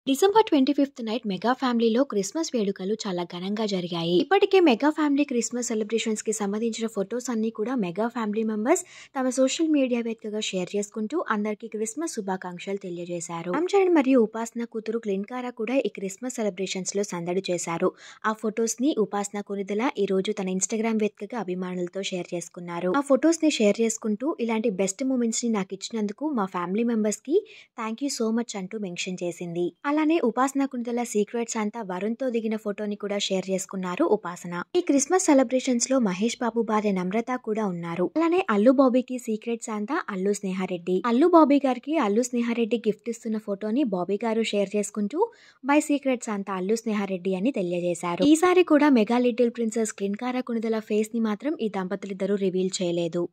December 25th night mega ఫ్యామిలీలో Christmas వేడుకలు చాలా ఘనంగా జరిగాయి. ఇప్పటికే మెగా ఫ్యామిలీ క్రిస్మస్ సెలబ్రేషన్స్ కి సంబంధించిన ఫొటోస్ అన్ని కూడా మెగా ఫ్యామిలీ మెంబర్స్ తమ సోషల్ మీడియా వేదికగా షేర్ చేసుకుంటూ అందరికీ క్రిస్మస్ శుభాకాంక్షలు తెలియజేశారు. రామ్ చరణ్ మరియు ఉపాసన కూతురు క్లిన్కారా కూడా ఈ క్రిస్మస్ సెలబ్రేషన్స్ లో సందడి చేశారు. ఆ ఫొటోస్ ని ఉపాసన కొనిదెల ఈ రోజు తన ఇన్స్టాగ్రామ్ వేదికగా అభిమానులతో షేర్ చేసుకున్నారు. ఆ ఫొటోస్ ని షేర్ చేసుకుంటూ ఇలాంటి బెస్ట్ మూమెంట్స్ ని నాకు ఇచ్చినందుకు మా ఫ్యామిలీ మెంబర్స్ కి థ్యాంక్ యూ సో మచ్ అంటూ మెన్షన్ చేసింది. అలానే ఉపాసన కొనిదెల సీక్రెట్స్ అంతా వరుణ్ తో దిగిన ఫోటోని కూడా షేర్ చేసుకున్నారు ఉపాసన. ఈ క్రిస్మస్ సెలబ్రేషన్స్ లో మహేష్ బాబు భార్య నమ్రత కూడా ఉన్నారు. అలానే అల్లు బాబీకి సీక్రెట్స్ అంతా అల్లు స్నేహారెడ్డి. అల్లు బాబీ గారికి అల్లు స్నేహారెడ్డి గిఫ్ట్ ఇస్తున్న ఫోటోని బాబీ గారు షేర్ చేసుకుంటూ బై సీక్రెట్స్ అంతా అల్లు స్నేహారెడ్డి అని తెలియజేశారు. ఈసారి కూడా mega little princess Klinkaara Konidela face ని మాత్రం ఈ దంపతులిద్దరూ రివీల్ చేయలేదు.